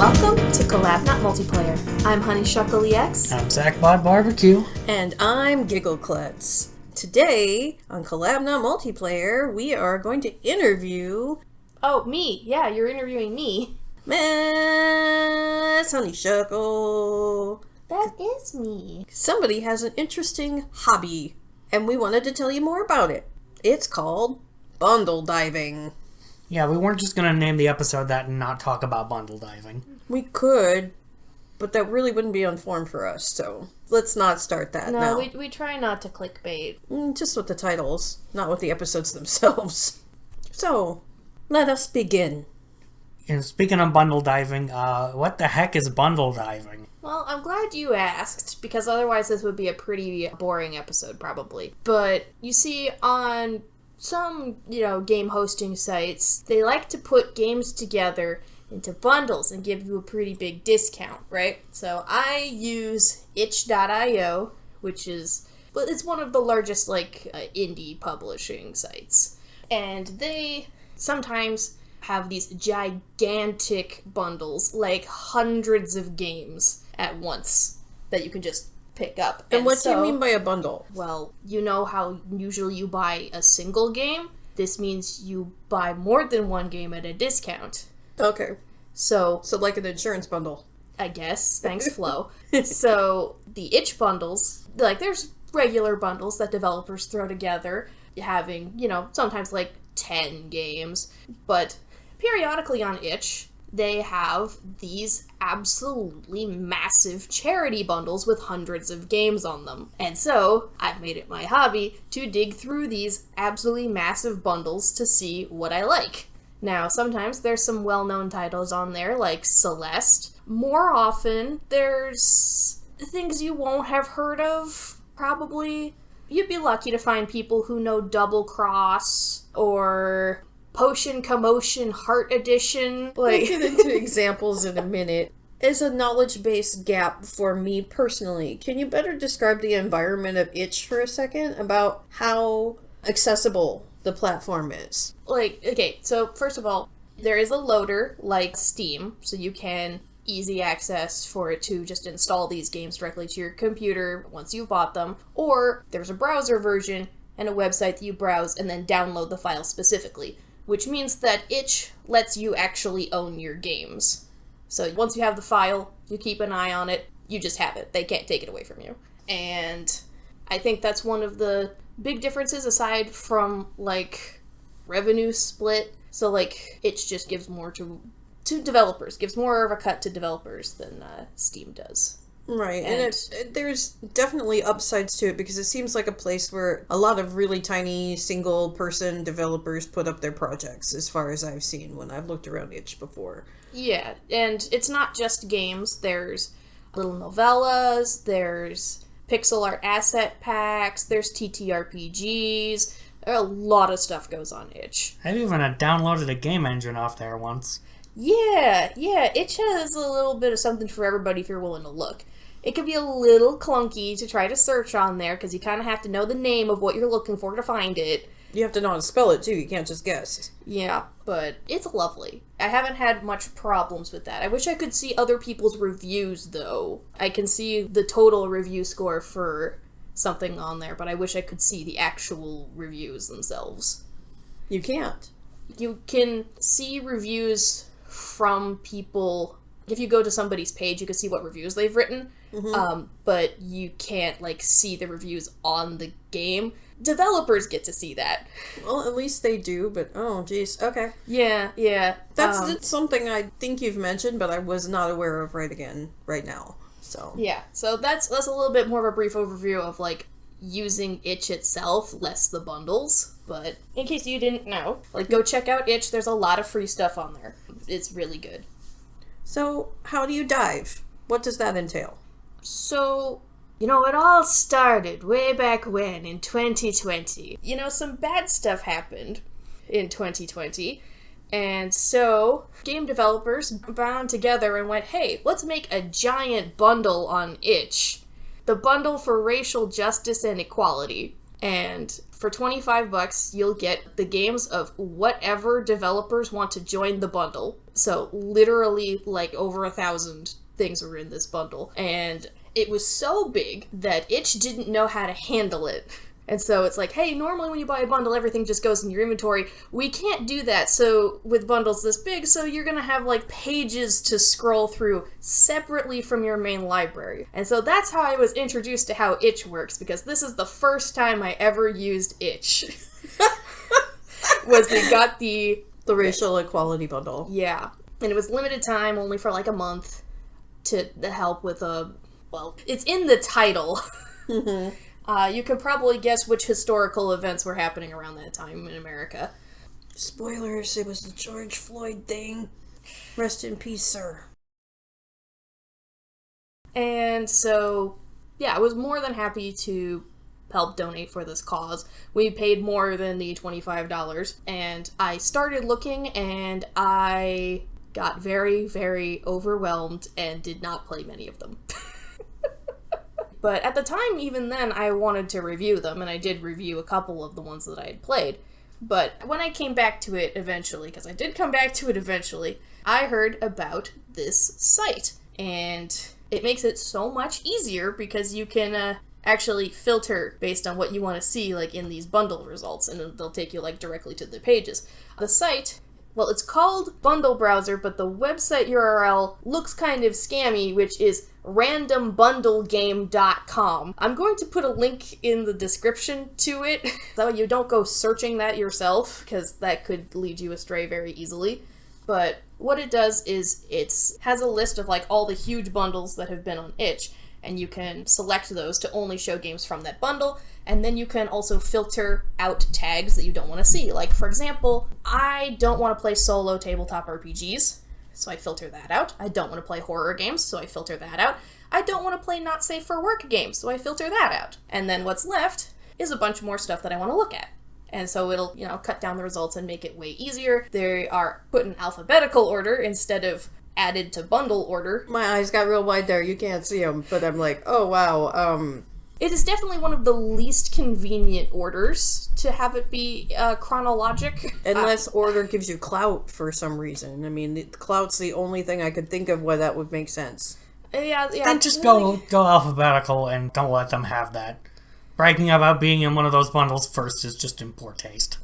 Welcome to Collab Not Multiplayer. I'm Honeyshuckleex. I'm Zachbot Barbecue. And I'm Giggleklutz. Today, on Collab Not Multiplayer, we are going to interview... Oh, me. Yeah, you're interviewing me. Miss Honeyshuckle. That is me. Somebody has an interesting hobby, and we wanted to tell you more about it. It's called bundle diving. Yeah, we weren't just going to name the episode that and not talk about bundle diving. We could, but that really wouldn't be on form for us, so let's not start that now. No, we try not to clickbait. Just with the titles, not with the episodes themselves. So, let us begin. And speaking of bundle diving, what the heck is bundle diving? Well, I'm glad you asked, because otherwise this would be a pretty boring episode, probably. But, you see, on some, game hosting sites, they like to put games together into bundles and give you a pretty big discount, right? So I use itch.io, which is, it's one of the largest, indie publishing sites. And they sometimes have these gigantic bundles, like hundreds of games at once that you can just pick up. And what do you mean by a bundle? Well, you know how usually you buy a single game? This means you buy more than one game at a discount. Okay. So like an insurance bundle. I guess. Thanks, Flo. So the itch bundles, there's regular bundles that developers throw together, having, sometimes 10 games. But periodically on itch, they have these absolutely massive charity bundles with hundreds of games on them. And so, I've made it my hobby to dig through these absolutely massive bundles to see what I like. Now, sometimes there's some well-known titles on there, like Celeste. More often, there's things you won't have heard of, probably. You'd be lucky to find people who know Double Cross, or Potion Commotion Heart Edition. We'll get into examples in a minute. As a knowledge base gap for me personally, can you better describe the environment of itch for a second, about how accessible the platform is? Okay, so first of all, there is a loader like Steam, so you can easy access for it to just install these games directly to your computer once you've bought them, or there's a browser version and a website that you browse and then download the file specifically, which means that itch lets you actually own your games. So once you have the file, you keep an eye on it, you just have it. They can't take it away from you. And I think that's one of the big differences, aside from, revenue split. So, itch just gives more to developers, gives more of a cut to developers than Steam does. Right, and there's definitely upsides to it, because it seems like a place where a lot of really tiny single-person developers put up their projects, as far as I've seen when I've looked around itch before. Yeah, and it's not just games. There's little novellas, there's pixel art asset packs, there's TTRPGs. A lot of stuff goes on itch. I've even downloaded a game engine off there once. Yeah, itch has a little bit of something for everybody if you're willing to look. It can be a little clunky to try to search on there, because you kind of have to know the name of what you're looking for to find it. You have to know how to spell it, too. You can't just guess. Yeah, but it's lovely. I haven't had much problems with that. I wish I could see other people's reviews, though. I can see the total review score for something on there, but I wish I could see the actual reviews themselves. You can't. You can see reviews from people. If you go to somebody's page, you can see what reviews they've written, but you can't, see the reviews on the game. Developers get to see that. Well, at least they do, but oh, geez, okay. Yeah. That's something I think you've mentioned, but I was not aware of right now, so. Yeah, so that's a little bit more of a brief overview of, using itch itself, less the bundles, but in case you didn't know, go check out itch. There's a lot of free stuff on there. It's really good. So, how do you dive? What does that entail? So, it all started way back when, in 2020. Some bad stuff happened in 2020, and so game developers bound together and went, hey, let's make a giant bundle on itch. The bundle for racial justice and equality. And For $25, you'll get the games of whatever developers want to join the bundle. So literally, like, over 1,000 things were in this bundle. And it was so big that itch didn't know how to handle it. And so it's like, hey, normally when you buy a bundle, everything just goes in your inventory. We can't do that so with bundles this big, so you're going to have, like, pages to scroll through separately from your main library. And so that's how I was introduced to how itch works, because this is the first time I ever used itch. Was we got the racial equality bundle. Yeah. And it was limited time, only for, like, a month, to help with it's in the title. Mm-hmm. You can probably guess which historical events were happening around that time in America. Spoilers, it was the George Floyd thing. Rest in peace, sir. And so, yeah, I was more than happy to help donate for this cause. We paid more than the $25, and I started looking, and I got very, very overwhelmed and did not play many of them. But at the time, even then, I wanted to review them, and I did review a couple of the ones that I had played. But when I came back to it eventually, because I did come back to it eventually, I heard about this site. And it makes it so much easier because you can actually filter based on what you want to see, like, in these bundle results, and they'll take you, like, directly to the pages. The site... Well, it's called Bundle Browser, but the website URL looks kind of scammy, which is randombundlegame.com. I'm going to put a link in the description to it, so you don't go searching that yourself, because that could lead you astray very easily. But what it does is it has a list of, like, all the huge bundles that have been on itch, and you can select those to only show games from that bundle, and then you can also filter out tags that you don't want to see. Like, for example, I don't want to play solo tabletop RPGs, so I filter that out. I don't want to play horror games, so I filter that out. I don't want to play not safe for work games, so I filter that out. And then what's left is a bunch more stuff that I want to look at. And so it'll, cut down the results and make it way easier. They are put in alphabetical order instead of added to bundle order. My eyes got real wide there. You can't see them, but I'm like, oh wow. It is definitely one of the least convenient orders to have it be chronologic. Unless order gives you clout for some reason. I mean, clout's the only thing I could think of why that would make sense. Yeah. Then just go alphabetical and don't let them have that. Bragging about being in one of those bundles first is just in poor taste.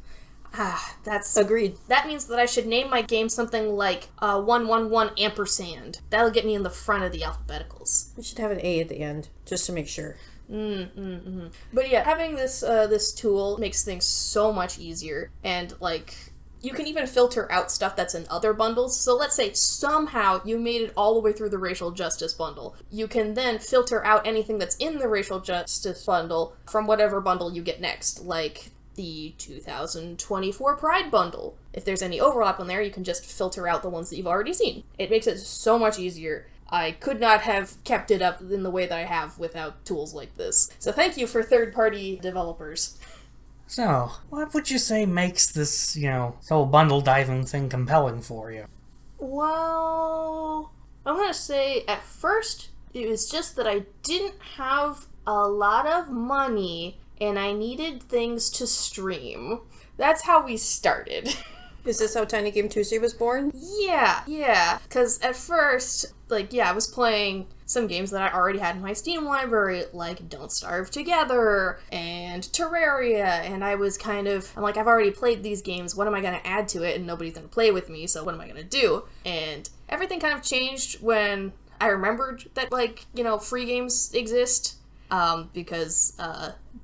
That's... Agreed. That means that I should name my game something like 111 ampersand. That'll get me in the front of the alphabeticals. We should have an A at the end, just to make sure. But yeah, having this tool makes things so much easier, and, like, you can even filter out stuff that's in other bundles. So let's say somehow you made it all the way through the racial justice bundle. You can then filter out anything that's in the racial justice bundle from whatever bundle you get next, like the 2024 Pride bundle. If there's any overlap in there, you can just filter out the ones that you've already seen. It makes it so much easier. I could not have kept it up in the way that I have without tools like this. So thank you for third-party developers. So, what would you say makes this, whole bundle diving thing compelling for you? Well, I'm gonna say at first it was just that I didn't have a lot of money and I needed things to stream. That's how we started. Is this how Tiny Game Tuesday was born? Yeah. Because at first, I was playing some games that I already had in my Steam library, like Don't Starve Together and Terraria, and I was I'm like, I've already played these games, what am I going to add to it? And nobody's going to play with me, so what am I going to do? And everything kind of changed when I remembered that, free games exist, because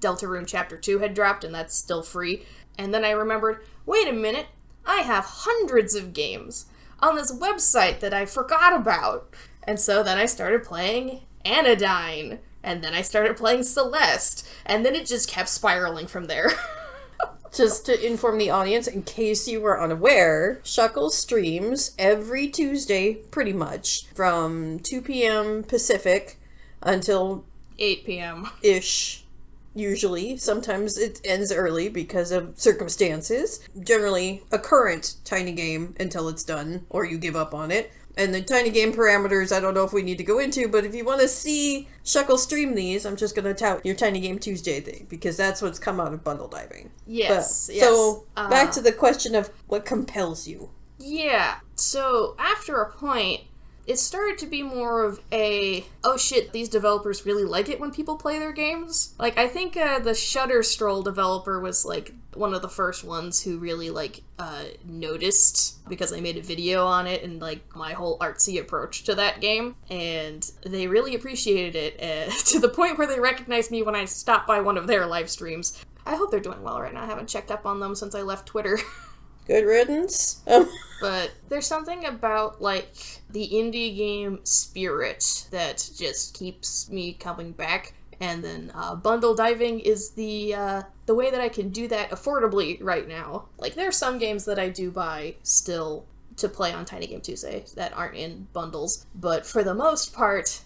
Deltarune Chapter 2 had dropped, and that's still free. And then I remembered, wait a minute, I have hundreds of games on this website that I forgot about. And so then I started playing Anodyne, and then I started playing Celeste, and then it just kept spiraling from there. Just to inform the audience, in case you were unaware, Shuckle streams every Tuesday, pretty much, from 2 p.m. Pacific until 8 p.m. ish. Usually. Sometimes it ends early because of circumstances. Generally, a current Tiny Game until it's done, or you give up on it. And the tiny game parameters, I don't know if we need to go into, but if you want to see Shuckle stream these, I'm just going to tout your Tiny Game Tuesday thing, because that's what's come out of bundle diving. Yes, yes. So, back to the question of what compels you. Yeah, so after a point, it started to be more of a, oh shit, these developers really like it when people play their games. Like, I think the Shutter Stroll developer was, like, one of the first ones who really, like, noticed, because I made a video on it and, like, my whole artsy approach to that game, and they really appreciated it, to the point where they recognized me when I stopped by one of their live streams. I hope they're doing well right now. I haven't checked up on them since I left Twitter. Good riddance. But there's something about, like, the indie game spirit that just keeps me coming back. And then bundle diving is the way that I can do that affordably right now. Like, there are some games that I do buy still to play on Tiny Game Tuesday that aren't in bundles. But for the most part,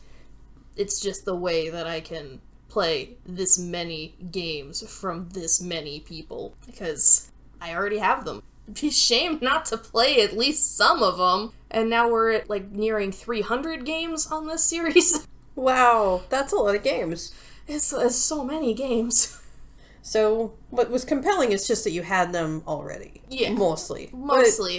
it's just the way that I can play this many games from this many people. Because I already have them. It'd be a shame not to play at least some of them. And now we're at, like, nearing 300 games on this series. Wow, that's a lot of games. It's so many games. So, what was compelling is just that you had them already. Yeah. Mostly.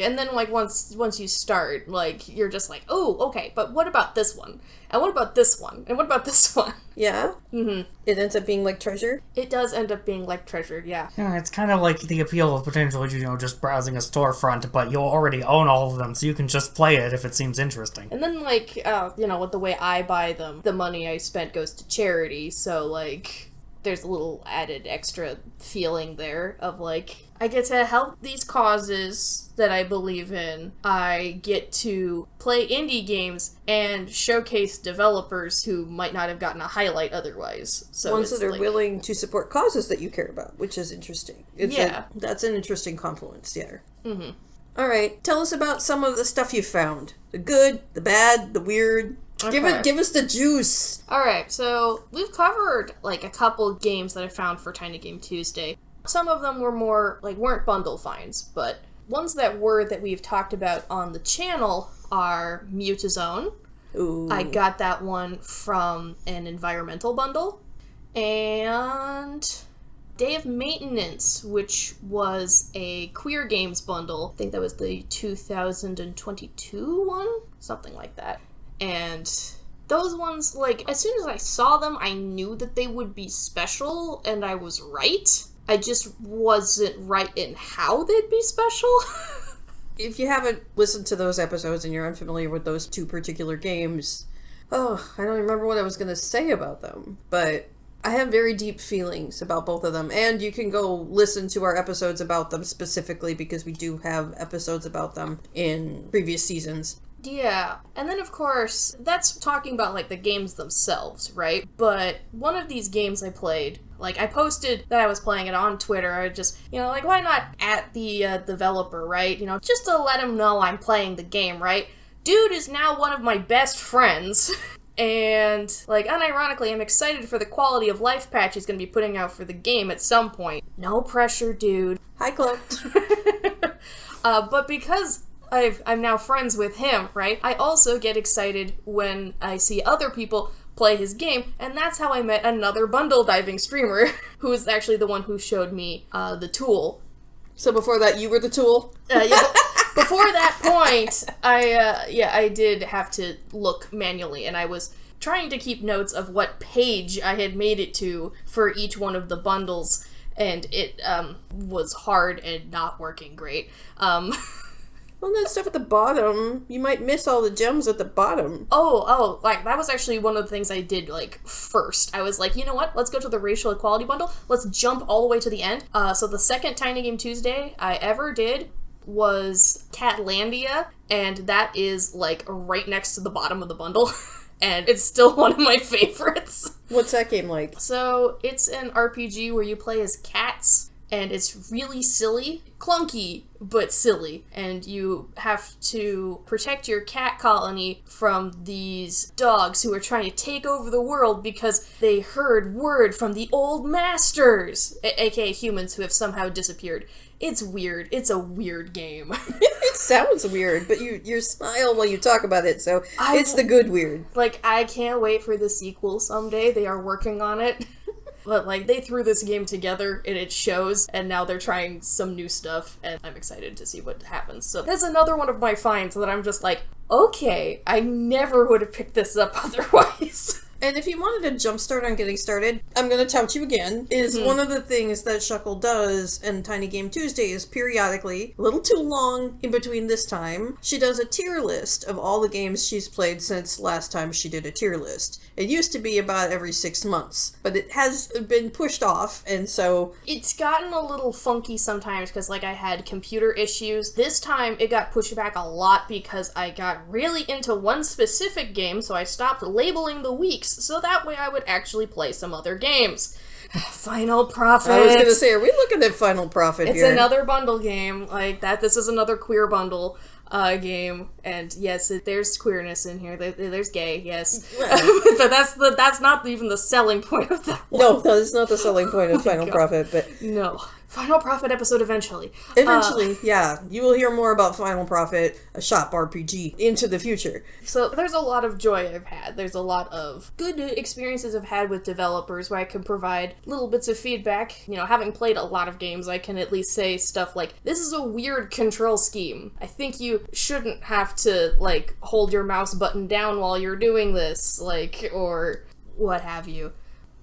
And then, like, once you start, like, you're just like, oh, okay, but what about this one? And what about this one? And what about this one? Yeah? Mm-hmm. It ends up being like Treasure? It does end up being like Treasure, yeah. Yeah, it's kind of like the appeal of potentially, just browsing a storefront, but you'll already own all of them, so you can just play it if it seems interesting. And then, like, with the way I buy them, the money I spent goes to charity, so, like, there's a little added extra feeling there of, like, I get to help these causes that I believe in. I get to play indie games and showcase developers who might not have gotten a highlight otherwise. So ones that are willing to support causes that you care about, which is interesting. That's an interesting confluence there. Mm-hmm. All right, tell us about some of the stuff you found. The good, the bad, the weird. Okay. Give us the juice. Alright, so we've covered, like, a couple games that I found for Tiny Game Tuesday. Some of them were more, like, weren't bundle finds, but ones that we've talked about on the channel are Mutazone. Ooh. I got that one from an environmental bundle. And Day of Maintenance, which was a Queer Games bundle. I think that was the 2022 one? Something like that. And those ones, like, as soon as I saw them, I knew that they would be special, and I was right. I just wasn't right in how they'd be special. If you haven't listened to those episodes and you're unfamiliar with those two particular games, I don't remember what I was going to say about them, but I have very deep feelings about both of them, and you can go listen to our episodes about them specifically, because we do have episodes about them in previous seasons. Yeah, and then of course, that's talking about, like, the games themselves, right? But one of these games I played, like, I posted that I was playing it on Twitter. I just, like, why not at the developer, right? Just to let him know I'm playing the game, right? Dude is now one of my best friends. And, like, unironically, I'm excited for the quality of life patch he's going to be putting out for the game at some point. No pressure, dude. Hi, Cloaked. But because I'm now friends with him, right? I also get excited when I see other people play his game, and that's how I met another bundle diving streamer, who is actually the one who showed me the tool. So before that, you were the tool? Yeah. Before that point, I did have to look manually, and I was trying to keep notes of what page I had made it to for each one of the bundles, and it was hard and not working great. Well, that stuff at the bottom, you might miss all the gems at the bottom. Oh, like, that was actually one of the things I did, like, first. I was like, you know what, let's go to the racial equality bundle, let's jump all the way to the end. So the second Tiny Game Tuesday I ever did was Catlandia, and that is, like, right next to the bottom of the bundle. And it's still one of my favorites. What's that game like? So, it's an RPG where you play as cats, and it's really silly, clunky, but silly. And you have to protect your cat colony from these dogs who are trying to take over the world because they heard word from the old masters, aka humans who have somehow disappeared. It's weird. It's a weird game. It sounds weird, but you smile while you talk about it, so it's the good weird. Like, I can't wait for the sequel someday. They are working on it. But, like, they threw this game together, and it shows, and now they're trying some new stuff, and I'm excited to see what happens. So that's another one of my finds that I'm just like, okay, I never would have picked this up otherwise. And if you wanted a jumpstart on getting started, I'm going to tout you again, is one of the things that Shuckle does in Tiny Game Tuesday is periodically, a little too long in between this time, she does a tier list of all the games she's played since last time she did a tier list. It used to be about every 6 months, but it has been pushed off, and so... It's gotten a little funky sometimes, because, like, I had computer issues. This time, it got pushed back a lot because I got really into one specific game, so I stopped labeling the weeks, so that way I would actually play some other games. Final Profit! I was going to say, are we looking at Final Profit here? It's another bundle game, like that. This is another queer bundle game, and yes, there's queerness in here. There's gay, yes, but that's not even the selling point of that one. No, that's not the selling point of Final Profit, but no. Final Profit episode eventually. Yeah. You will hear more about Final Profit, a shop RPG, into the future. So there's a lot of joy I've had. There's a lot of good experiences I've had with developers where I can provide little bits of feedback. You know, having played a lot of games, I can at least say stuff like, this is a weird control scheme. I think you shouldn't have to, like, hold your mouse button down while you're doing this, like, or what have you.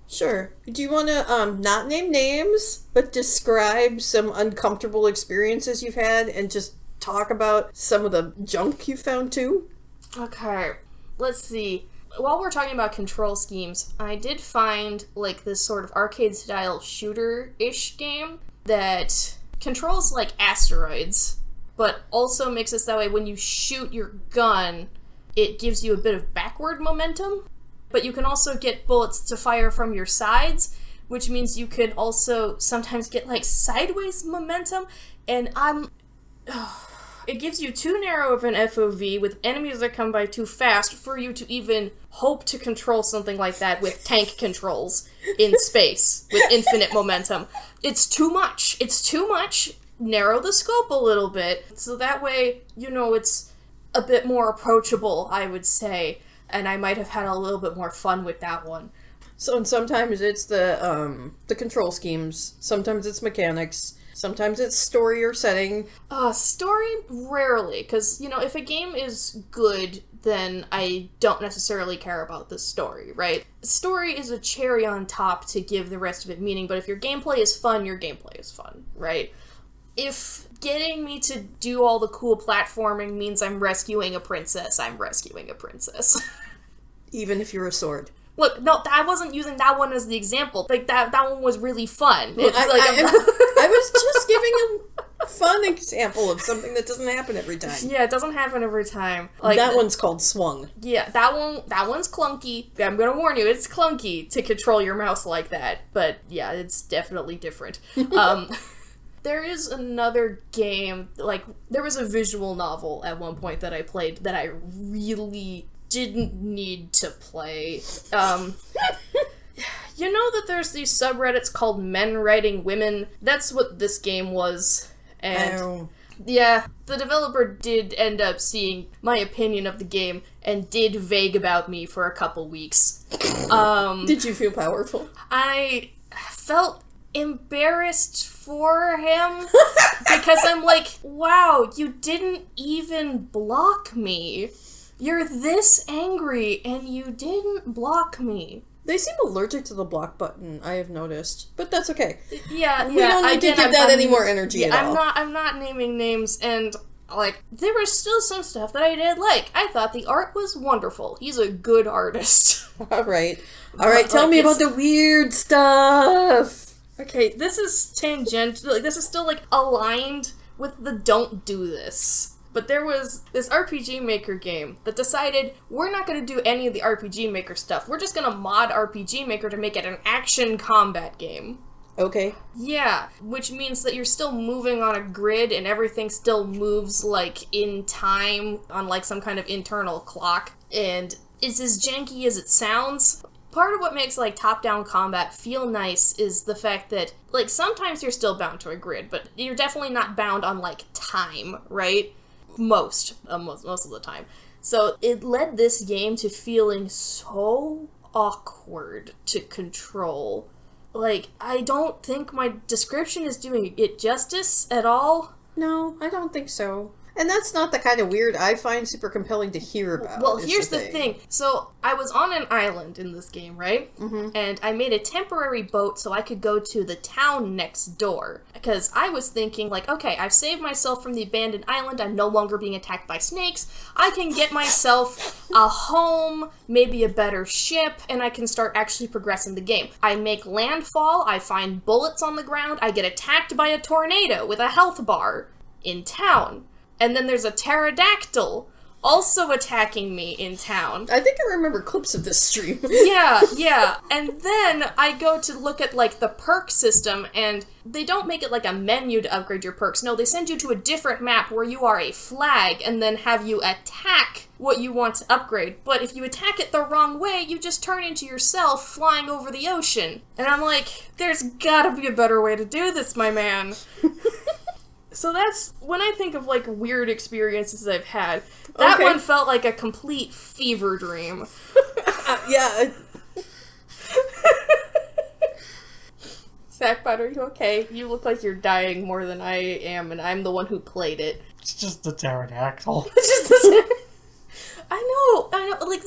Sure. Do you want to not name names, but describe some uncomfortable experiences you've had and just talk about some of the junk you found too? Okay, let's see. While we're talking about control schemes, I did find, like, this sort of arcade-style shooter-ish game that controls, like, asteroids, but also makes it so that way when you shoot your gun, it gives you a bit of backward momentum. But you can also get bullets to fire from your sides, which means you can also sometimes get, like, sideways momentum, and it gives you too narrow of an FOV with enemies that come by too fast for you to even hope to control something like that with tank controls in space with infinite momentum. It's too much. It's too much. Narrow the scope a little bit, so that way, you know, it's a bit more approachable, I would say. And I might have had a little bit more fun with that one. So, and sometimes it's the control schemes, sometimes it's mechanics, sometimes it's story or setting. Story, rarely, because, you know, if a game is good, then I don't necessarily care about the story, right? Story is a cherry on top to give the rest of it meaning, but if your gameplay is fun, your gameplay is fun, right? If getting me to do all the cool platforming means I'm rescuing a princess, I'm rescuing a princess. Even if you're a sword. Look, no, I wasn't using that one as the example. Like, that one was really fun. Well, It's I was just giving a fun example of something that doesn't happen every time. Yeah, it doesn't happen every time. Like, that one's called Swung. Yeah, that one's clunky. I'm gonna warn you, it's clunky to control your mouse like that. But yeah, it's definitely different. There is another game, like, there was a visual novel at one point that I played that I really didn't need to play. You know that there's these subreddits called Men Writing Women? That's what this game was. And yeah, the developer did end up seeing my opinion of the game and did vague about me for a couple weeks. Did you feel powerful? I felt embarrassed for him because I'm like, wow, you didn't even block me. You're this angry and you didn't block me. They seem allergic to the block button, I have noticed. But that's okay. Yeah, we don't need to give that any more energy at all. I'm not naming names, and, like, there was still some stuff that I did like. I thought the art was wonderful. He's a good artist. Alright, tell me about the weird stuff! Okay, this is tangential. Like, this is still, like, aligned with the don't do this. But there was this RPG Maker game that decided, we're not going to do any of the RPG Maker stuff. We're just going to mod RPG Maker to make it an action combat game. Okay. Yeah, which means that you're still moving on a grid and everything still moves, like, in time on, like, some kind of internal clock. And it's as janky as it sounds. Part of what makes, like, top-down combat feel nice is the fact that, like, sometimes you're still bound to a grid, but you're definitely not bound on, like, time, right? Most of the time. So it led this game to feeling so awkward to control. Like, I don't think my description is doing it justice at all. No, I don't think so. And that's not the kind of weird I find super compelling to hear about. Well, here's the thing. So, I was on an island in this game, right? Mm-hmm. And I made a temporary boat so I could go to the town next door. Because I was thinking, like, okay, I've saved myself from the abandoned island. I'm no longer being attacked by snakes. I can get myself a home, maybe a better ship, and I can start actually progressing the game. I make landfall, I find bullets on the ground, I get attacked by a tornado with a health bar in town. And then there's a pterodactyl also attacking me in town. I think I remember clips of this stream. Yeah. And then I go to look at, like, the perk system, and they don't make it like a menu to upgrade your perks. No, they send you to a different map where you are a flag and then have you attack what you want to upgrade. But if you attack it the wrong way, you just turn into yourself flying over the ocean. And I'm like, there's gotta be a better way to do this, my man. So that's, when I think of, like, weird experiences I've had, that one felt like a complete fever dream. Yeah. Sackbot, are you okay? You look like you're dying more than I am, and I'm the one who played it. It's just a pterodactyl. It's just the I know, like,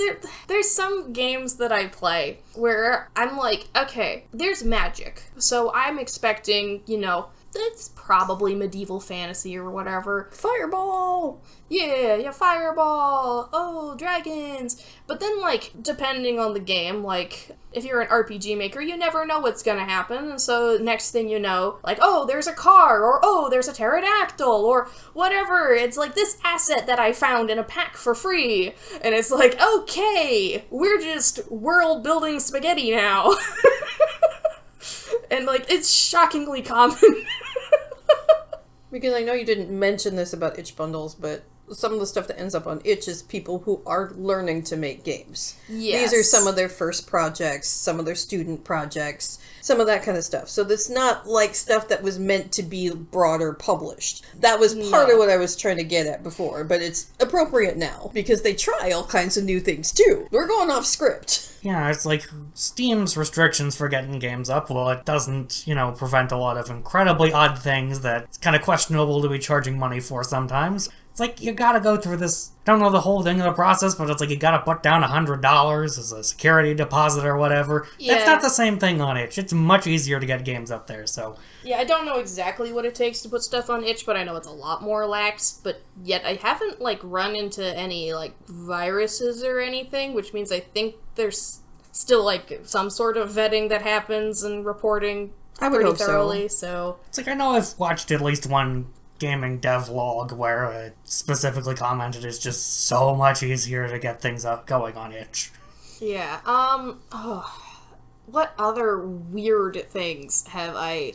there's some games that I play where I'm like, okay, there's magic, so I'm expecting, you know, it's probably medieval fantasy or whatever. Fireball! Yeah, fireball! Oh, dragons! But then, like, depending on the game, like, if you're an RPG maker, you never know what's gonna happen, and so next thing you know, like, oh, there's a car, or oh, there's a pterodactyl, or whatever. It's like this asset that I found in a pack for free, and it's like, okay, we're just world-building spaghetti now. And, like, it's shockingly common. Because I know you didn't mention this about itch bundles, but some of the stuff that ends up on itch is people who are learning to make games. Yes. These are some of their first projects, some of their student projects, some of that kind of stuff. So that's not like stuff that was meant to be broader published. That was part of what I was trying to get at before, but it's appropriate now because they try all kinds of new things too. We're going off script. Yeah, it's like Steam's restrictions for getting games up, well, it doesn't, prevent a lot of incredibly odd things that it's kind of questionable to be charging money for sometimes. It's like, you gotta go through this, I don't know the whole thing of the process, but it's like you gotta put down $100 as a security deposit or whatever. Yeah. That's not the same thing on itch. It's much easier to get games up there, so. Yeah, I don't know exactly what it takes to put stuff on itch, but I know it's a lot more lax, but yet I haven't, run into any, viruses or anything, which means I think there's still, some sort of vetting that happens and reporting pretty thoroughly, so. It's like, I know I've watched at least one gaming devlog where it specifically commented it's just so much easier to get things up going on itch. Yeah, what other weird things have I...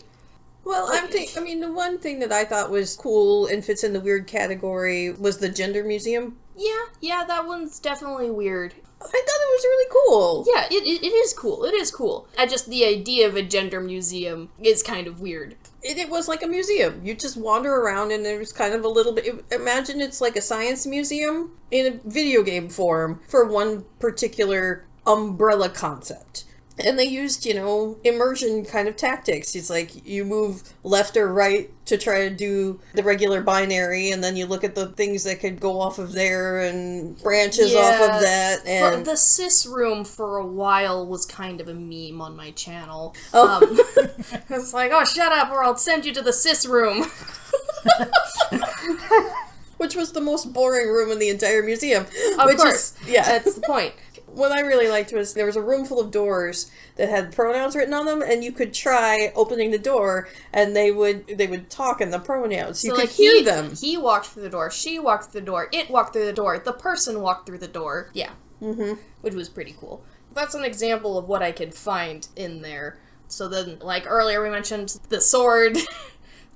Well, the one thing that I thought was cool and fits in the weird category was the gender museum. Yeah, that one's definitely weird. I thought it was really cool. Yeah, it is cool. It is cool. The idea of a gender museum is kind of weird. It was like a museum. You just wander around and there's kind of a little bit... Imagine it's like a science museum in a video game form for one particular umbrella concept. And they used, immersion kind of tactics. It's like you move left or right to try to do the regular binary, and then you look at the things that could go off of there and branches off of that. And the cis room for a while was kind of a meme on my channel. It's like, oh, shut up or I'll send you to the cis room. Which was the most boring room in the entire museum. Of course. That's the point. What I really liked was there was a room full of doors that had pronouns written on them, and you could try opening the door, and they would talk in the pronouns. So you could hear them. He walked through the door, she walked through the door, it walked through the door, the person walked through the door. Yeah. Mm-hmm. Which was pretty cool. That's an example of what I could find in there. So then, like earlier we mentioned the sword,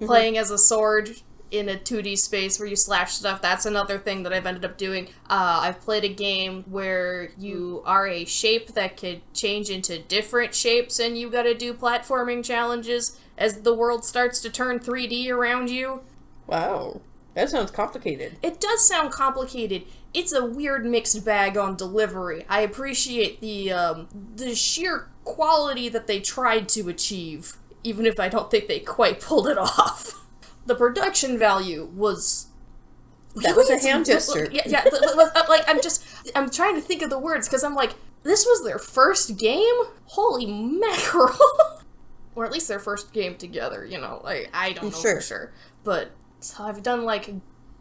playing as a sword in a 2D space where you slash stuff. That's another thing that I've ended up doing. I've played a game where you are a shape that could change into different shapes, and you gotta do platforming challenges as the world starts to turn 3D around you. Wow. That sounds complicated. It does sound complicated. It's a weird mixed bag on delivery. I appreciate the sheer quality that they tried to achieve, even if I don't think they quite pulled it off. The production value was... That was a hand gesture. Yeah, like, I'm trying to think of the words, because I'm like, this was their first game? Holy mackerel! Or at least their first game together, you know, like, I don't know for sure. But, so I've done, like,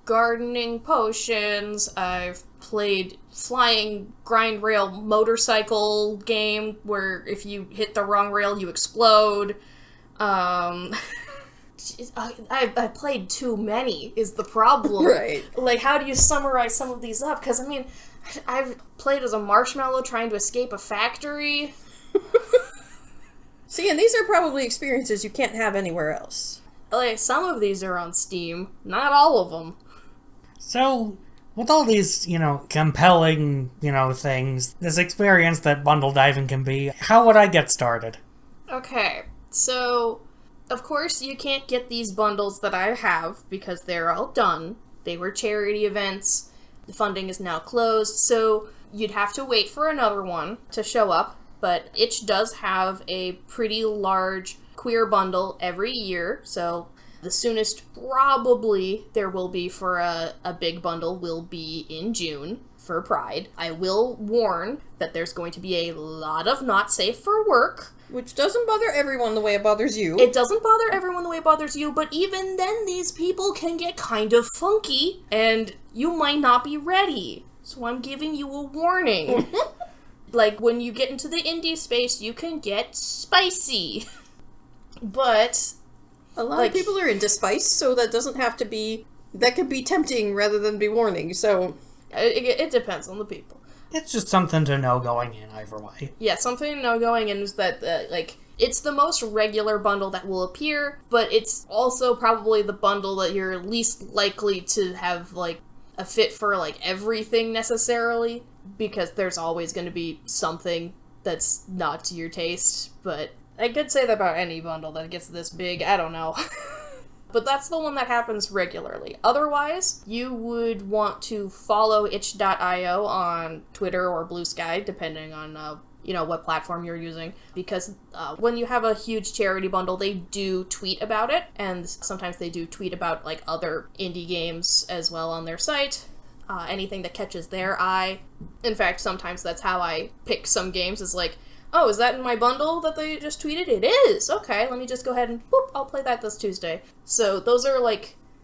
gardening potions, I've played flying grind rail motorcycle game, where if you hit the wrong rail, you explode. I played too many, is the problem. Right. Like, how do you summarize some of these up? Because, I mean, I've played as a marshmallow trying to escape a factory. See, and these are probably experiences you can't have anywhere else. Like, some of these are on Steam, not all of them. So, with all these, compelling, things, this experience that bundle diving can be, how would I get started? Okay, so... Of course, you can't get these bundles that I have because they're all done. They were charity events. The funding is now closed, so you'd have to wait for another one to show up. But Itch does have a pretty large queer bundle every year, so the soonest probably there will be for a big bundle will be in June for Pride. I will warn that there's going to be a lot of not safe for work. Which doesn't bother everyone the way it bothers you. It doesn't bother everyone the way it bothers you, but even then these people can get kind of funky, and you might not be ready. So I'm giving you a warning. Like, when you get into the indie space, you can get spicy. But... A lot of people are into spice, so that doesn't have to be... That could be tempting rather than be warning, so... It depends on the people. It's just something to know going in either way. Yeah, something to know going in is that, it's the most regular bundle that will appear, but it's also probably the bundle that you're least likely to have, a fit for, everything necessarily, because there's always going to be something that's not to your taste, but I could say that about any bundle that gets this big, I don't know. But that's the one that happens regularly. Otherwise, you would want to follow itch.io on Twitter or Blue Sky, depending on, what platform you're using. Because when you have a huge charity bundle, they do tweet about it. And sometimes they do tweet about, other indie games as well on their site. Anything that catches their eye. In fact, sometimes that's how I pick some games, is oh, is that in my bundle that they just tweeted? It is! Okay, let me just go ahead and, whoop, I'll play that this Tuesday. So those are,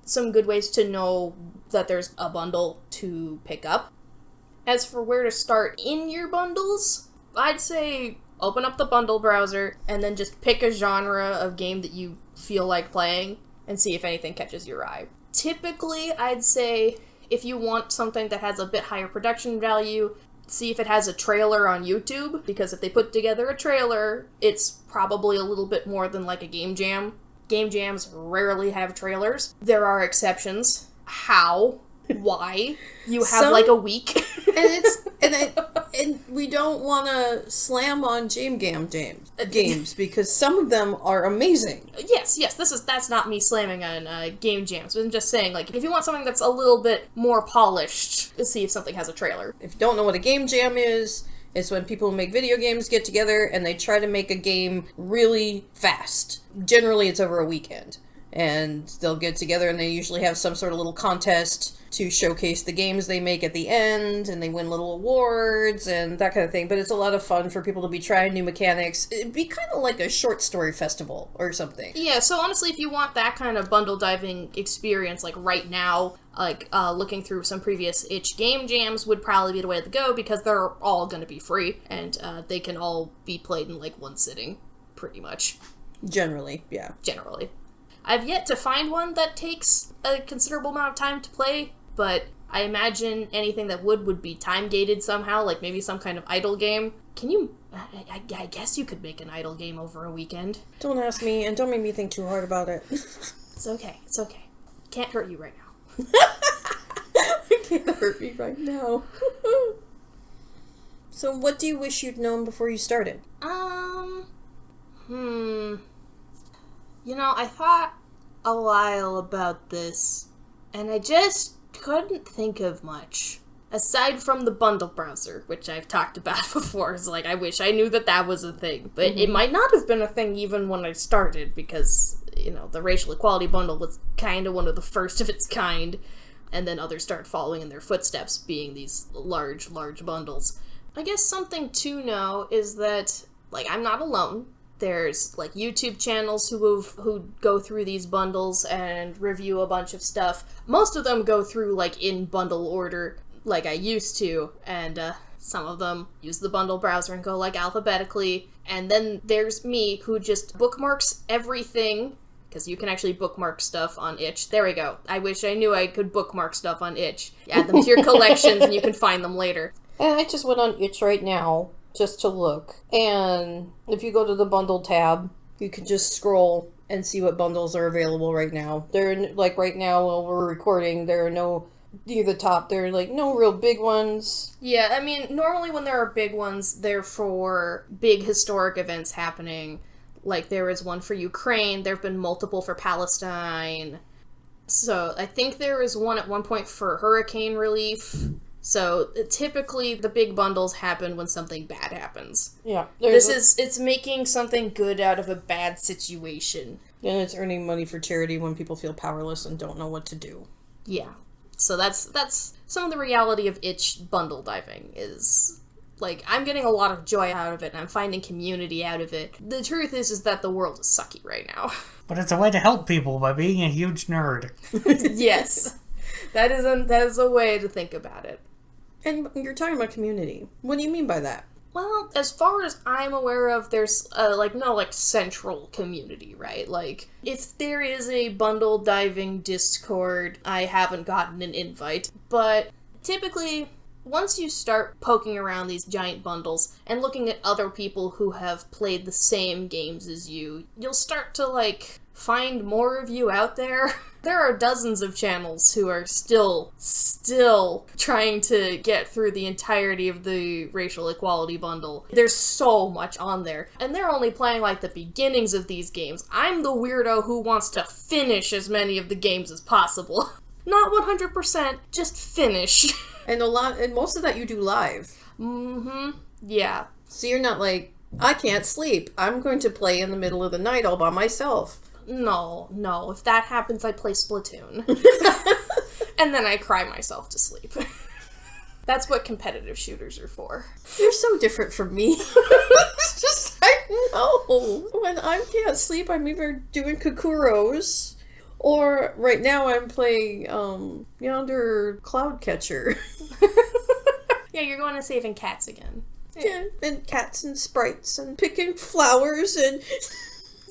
some good ways to know that there's a bundle to pick up. As for where to start in your bundles, I'd say open up the bundle browser and then just pick a genre of game that you feel like playing and see if anything catches your eye. Typically, I'd say if you want something that has a bit higher production value, see if it has a trailer on YouTube, because if they put together a trailer, it's probably a little bit more than a game jam. Game jams rarely have trailers. There are exceptions. How? Why? You have a week. and we don't want to slam on games because some of them are amazing. Yes, that's not me slamming on game jams. I'm just saying, if you want something that's a little bit more polished, see if something has a trailer. If you don't know what a game jam is, it's when people who make video games get together and they try to make a game really fast. Generally, it's over a weekend. And they'll get together and they usually have some sort of little contest to showcase the games they make at the end, and they win little awards and that kind of thing. But it's a lot of fun for people to be trying new mechanics. It'd be kind of like a short story festival or something. Yeah, so honestly, if you want that kind of bundle diving experience, right now, looking through some previous Itch game jams would probably be the way to go, because they're all going to be free, and they can all be played in, one sitting, pretty much. Generally, yeah. Generally. I've yet to find one that takes a considerable amount of time to play, but I imagine anything that would be time-gated somehow, like maybe some kind of idle game. Can you... I guess you could make an idle game over a weekend. Don't ask me, and don't make me think too hard about it. It's okay. It's okay. Can't hurt you right now. It can't hurt me right now. So what do you wish you'd known before you started? You know, I thought a while about this, and I just couldn't think of much. Aside from the bundle browser, which I've talked about before, it's like, I wish I knew that was a thing. But it might not have been a thing even when I started, because, you know, the racial equality bundle was kind of one of the first of its kind, and then others started following in their footsteps, being these large bundles. I guess something to know is that, like, I'm not alone. There's, like, YouTube channels who go through these bundles and review a bunch of stuff. Most of them go through, like, in bundle order, like I used to, and some of them use the bundle browser and go, like, alphabetically. And then there's me, who just bookmarks everything, because you can actually bookmark stuff on itch. There we go. I wish I knew I could bookmark stuff on itch. Add them to your collections, and you can find them later. And I just went on itch right now, just to look. And if you go to the bundle tab, you can just scroll and see what bundles are available right now. They're, like, right now while we're recording, there are no, near the top, there are, like, no real big ones. Yeah, I mean, normally when there are big ones, they're for big historic events happening. Like, there is one for Ukraine, there have been multiple for Palestine. So, I think there is one at one point for hurricane relief. So, typically, the big bundles happen when something bad happens. Yeah. It's making something good out of a bad situation. And it's earning money for charity when people feel powerless and don't know what to do. Yeah. So that's some of the reality of itch bundle diving is, like, I'm getting a lot of joy out of it, and I'm finding community out of it. The truth is that the world is sucky right now. But it's a way to help people by being a huge nerd. Yes. That is a way to think about it. And you're talking about community. What do you mean by that? Well, as far as I'm aware of, there's, no central community, right? Like, if there is a bundle diving Discord, I haven't gotten an invite. But typically, once you start poking around these giant bundles and looking at other people who have played the same games as you, you'll start to, find more of you out there. There are dozens of channels who are still trying to get through the entirety of the racial equality bundle. There's so much on there. And they're only playing, the beginnings of these games. I'm the weirdo who wants to finish as many of the games as possible. Not 100%, just finish. And most of that you do live. Mm-hmm. Yeah. So you're not I can't sleep. I'm going to play in the middle of the night all by myself. No. If that happens, I play Splatoon. And then I cry myself to sleep. That's what competitive shooters are for. You're so different from me. It's just, I know. When I can't sleep, I'm either doing Kakuros, or right now I'm playing, Yonder Cloud Catcher. Yeah, you're going to saving cats again. Yeah, and cats and sprites and picking flowers and...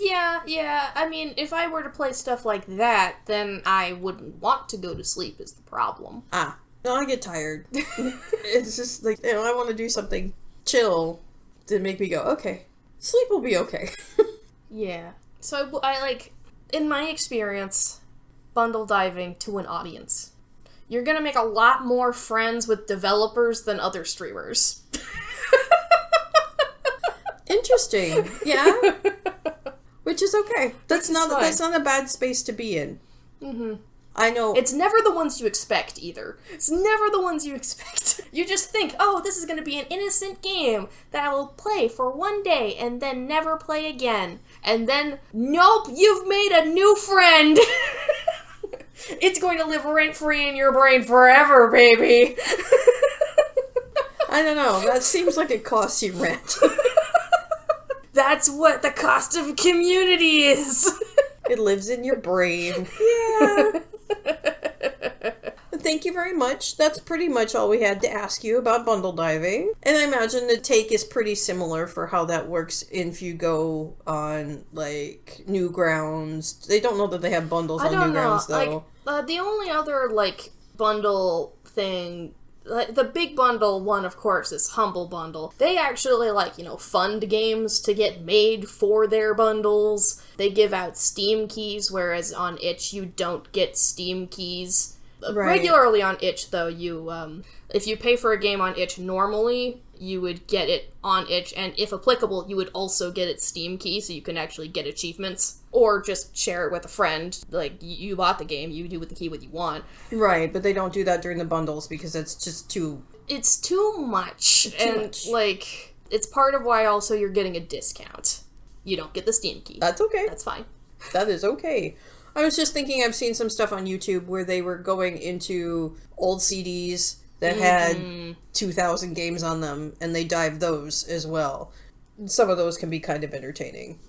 Yeah. I mean, if I were to play stuff like that, then I wouldn't want to go to sleep is the problem. No, I get tired. It's just I want to do something chill to make me go, okay, sleep will be okay. Yeah. So I in my experience, bundle diving to an audience. You're gonna make a lot more friends with developers than other streamers. Interesting. Yeah. Which is okay. That's not a bad space to be in. Mm-hmm. I know. It's never the ones you expect, either. It's never the ones you expect. You just think, oh, this is going to be an innocent game that I will play for one day and then never play again. And then, nope, you've made a new friend. It's going to live rent-free in your brain forever, baby. I don't know. That seems like it costs you rent. That's what the cost of community is. It lives in your brain. Yeah. Thank you very much. That's pretty much all we had to ask you about bundle diving. And I imagine the take is pretty similar for how that works if you go on, Newgrounds. They don't know that they have bundles on Newgrounds, though. The only other, bundle thing, like, the big bundle one, of course, is Humble Bundle. They actually, fund games to get made for their bundles. They give out Steam keys, whereas on itch, you don't get Steam keys. Right. Regularly on itch, though, you, if you pay for a game on itch normally, you would get it on itch, and if applicable, you would also get its Steam key, so you can actually get achievements, or just share it with a friend. Like, you bought the game, you do with the key what you want. Right, but they don't do that during the bundles because it's just too... It's too much, it's part of why also you're getting a discount. You don't get the Steam key. That's okay. That's fine. That is okay. I was just thinking, I've seen some stuff on YouTube where they were going into old CDs that had 2,000 games on them, and they dived those as well. Some of those can be kind of entertaining.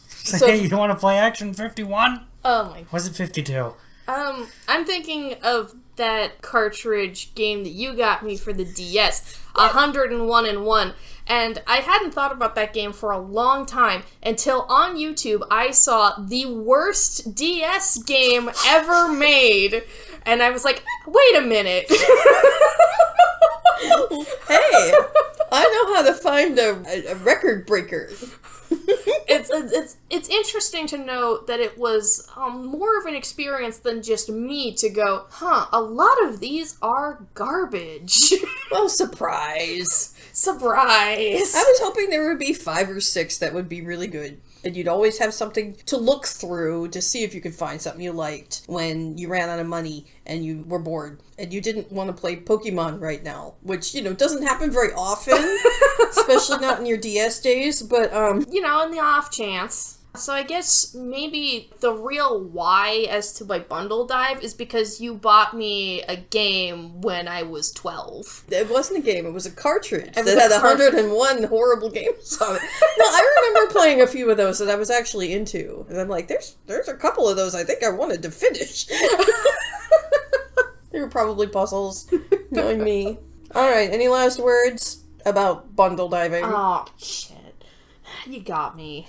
So, hey, you want to play Action 51? Oh my... Was it 52? I'm thinking of that cartridge game that you got me for the DS, 101 and 1. And I hadn't thought about that game for a long time until on YouTube I saw the worst DS game ever made. And I was like, wait a minute. Hey, I know how to find a record breaker. It's interesting to note that it was more of an experience than just me to go, a lot of these are garbage. Well, surprise. Surprise. I was hoping there would be 5 or 6 that would be really good. And you'd always have something to look through to see if you could find something you liked when you ran out of money and you were bored and you didn't want to play Pokemon right now, which, doesn't happen very often, especially not in your DS days, but, in the off chance. So I guess maybe the real why as to my bundle dive is because you bought me a game when I was 12. It wasn't a game, it was a cartridge that had 101 horrible games on it. No, I remember playing a few of those that I was actually into. And I'm like, there's a couple of those I think I wanted to finish. They were probably puzzles, knowing me. Alright, any last words about bundle diving? Oh, shit. You got me.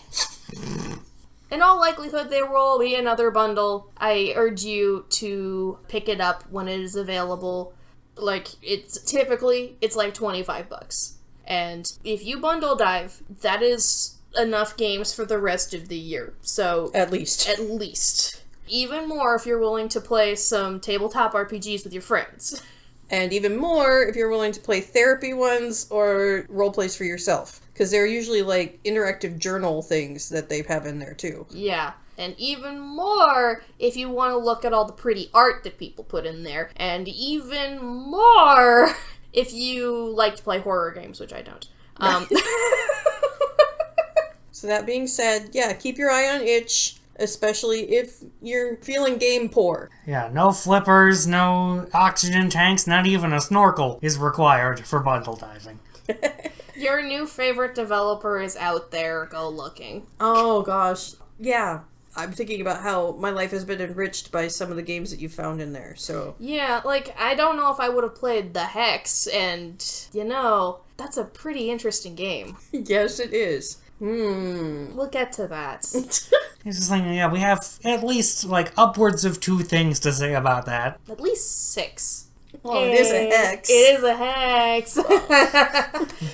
In all likelihood, there will be another bundle. I urge you to pick it up when it is available. It's like $25. And if you bundle dive, that is enough games for the rest of the year. So At least. Even more if you're willing to play some tabletop RPGs with your friends. And even more if you're willing to play therapy ones or roleplays for yourself. Because they're usually interactive journal things that they have in there too. Yeah. And even more if you want to look at all the pretty art that people put in there. And even more if you like to play horror games, which I don't. So that being said, yeah, keep your eye on itch. Especially if you're feeling game poor. Yeah, no flippers, no oxygen tanks, not even a snorkel is required for bundle diving. Your new favorite developer is out there. Go looking. Oh, gosh. Yeah. I'm thinking about how my life has been enriched by some of the games that you found in there, so... Yeah, I don't know if I would have played The Hex, and, that's a pretty interesting game. Yes, it is. We'll get to that. It's just we have at least, upwards of 2 things to say about that. At least 6. Well, it is a hex. It is a hex.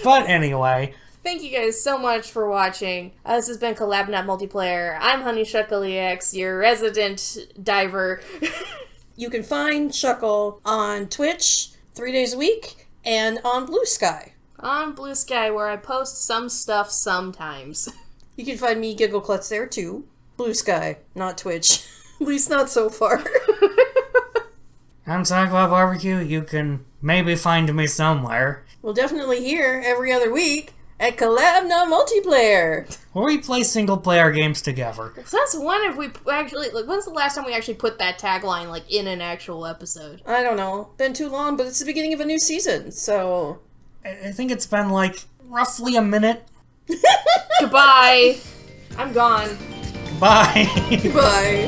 But anyway... Thank you guys so much for watching. This has been Collab Not Multiplayer. I'm Honeyshuckleex, your resident diver. You can find Shuckle on Twitch 3 days a week and on Blue Sky. On Blue Sky, where I post some stuff sometimes. You can find me, Giggleklutz, there too. Blue Sky, not Twitch. At least not so far. I'm Cyclops Barbecue. You can maybe find me somewhere. We'll definitely hear every other week at Collab Not Multiplayer. Where we play single-player games together. Since when have we actually... when's the last time we actually put that tagline, in an actual episode? I don't know. Been too long, but it's the beginning of a new season, so... I think it's been, roughly a minute. Goodbye. I'm gone. Bye. Bye.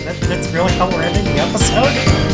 That's really how we're ending the episode?